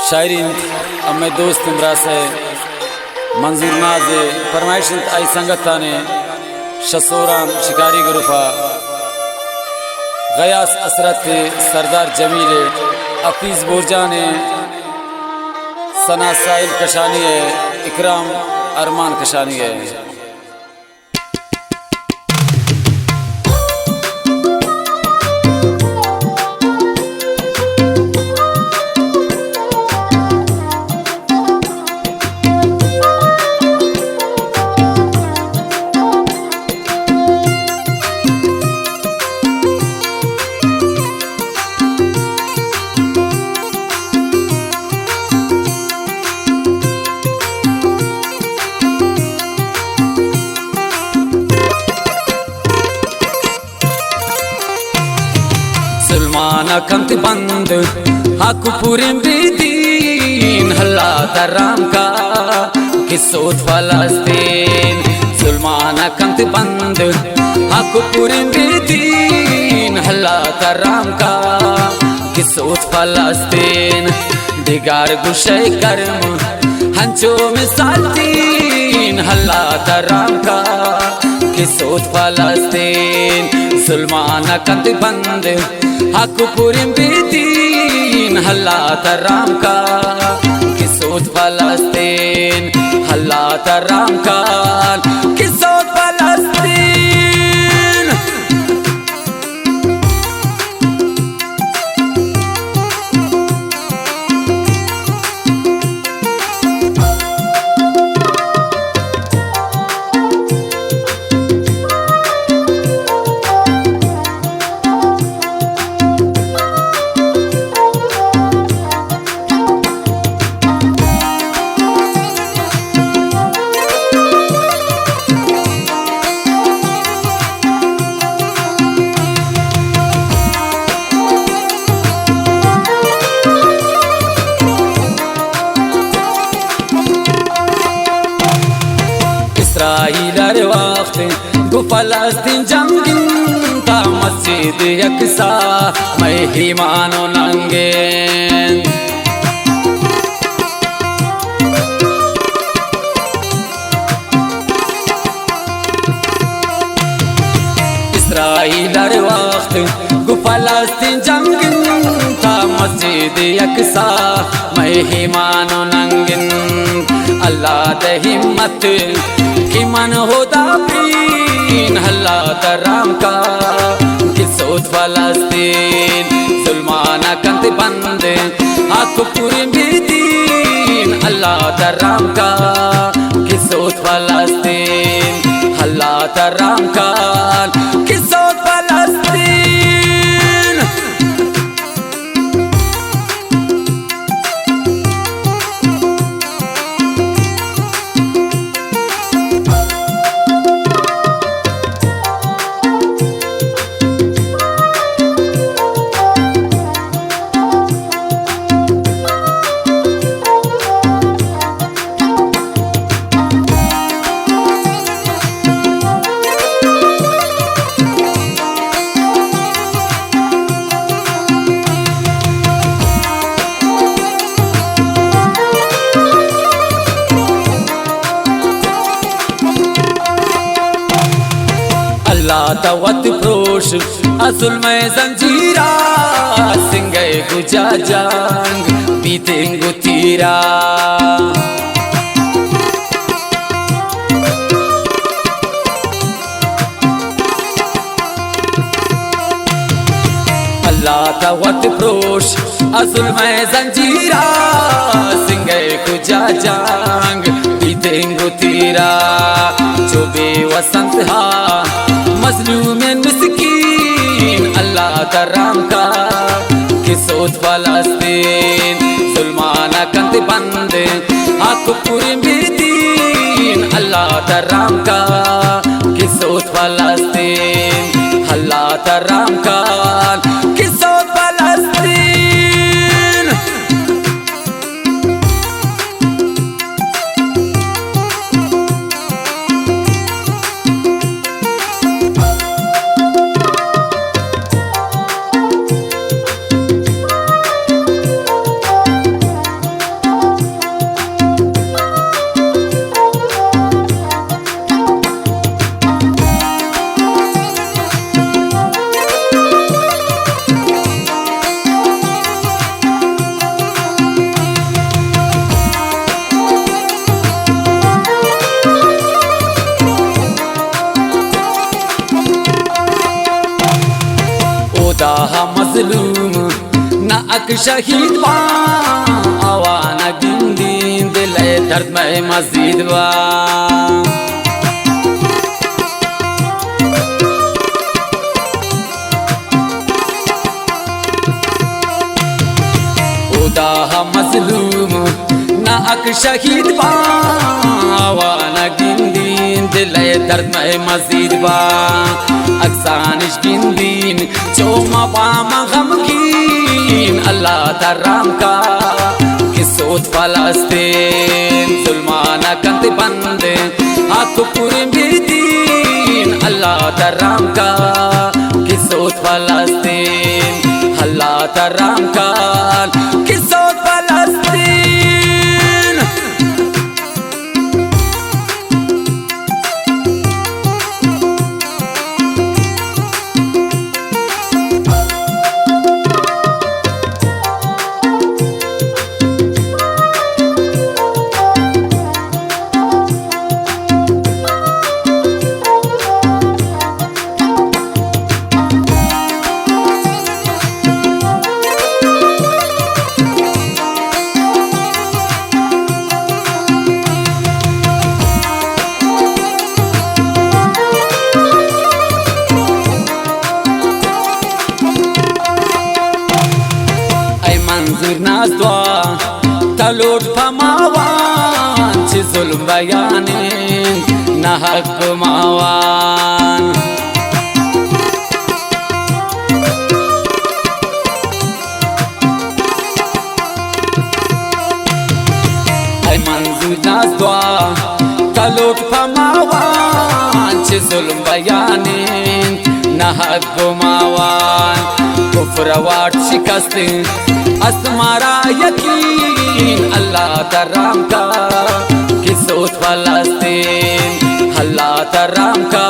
शायरी अम्मे दोस्त इमरा से मंजूर नाज फरमाइश आई संगत ने शसोराम शिकारी ग्रुपा गयास असरत सरदार जमील अफीज बोरजा ने सना साहिल कशानी है इकराम अरमान कशानी है। सुलमाना कंत बंद हक पूरे दीन हल्ला दराम का किसोत फलस्तीन। सुलमाना कंत बंद हक पूरे दीन हल्ला दराम का किसोत फलस्तीन। दिगार गुशे करम हंचो मिसाल तीन हल्ला दराम का किसोत फलस्तीन। सुलमाना कंत बंद हक पूरी दीन हल्ला तराम का किसोत फलस्तीन हल्ला तराम का किसोत फलस्तीन। इसराइल वक्त गो फलस्तीन जंगिन ता मस्जिद यकसा महिमानो नंगे। इसराइल वक्त गो फलस्तीन जंगिन ता मस्जिद यकसा महिमानो नंगिन। अल्लाह दे हिम्मत कि मन होदा पीन हल्ला तराम का किसोत फलस्तीन। सुलमाना कंत बंद हक पूरी दीन अल्लाह तराम का किसोत फलस्तीन हल्ला तराम का किसोत फलस्तीन। अल्लाह तवत प्रोश असुल में जंजीरा सिंगे गुजा जंग बीतेंगु तीरा। अल्लाह तवत प्रोश असुल में जंजीरा सिंगे गुजा जंग बीतेंगु तीरा। जो बेवसंत हा मजलूम मिस्कीन अल्लाह तराम का किसोत फलस्तीन। सुलमाना कंत बंद हक पूरी दीन अल्लाह तराम का किसोत फलस्तीन हल्ला तराम का किसोत फलस्तीन। मजलूम ना अक शहीद बा आवाना गिंदीन दिल दर्द में मजीद बा उदा मजलूम ना अक शहीद बा आवाना गिंदीन दिल दर्द में मजीद बा अक्सानिश गिंदीन चोमा बामा गमगीन अल्लाह तराम का किसोत फलस्तीन जुल्माना कंत बंदे आकुपुर दीन अल्लाह तराम का किसोत फलस्तीन अल्लाह तराम का किसोत फलस्तीन नाज दुआ तलोट फमावान ची जुल्म बयाने ना हक मावान ऐ मंजूर नाज दुआ तलोट फमावान ची जुल्म बयाने ना हक मावान कुफ्र वाट शिकस्ते असमारा यकीन अल्लाह तराम का किसोत फलस्तीन अल्लाह तराम का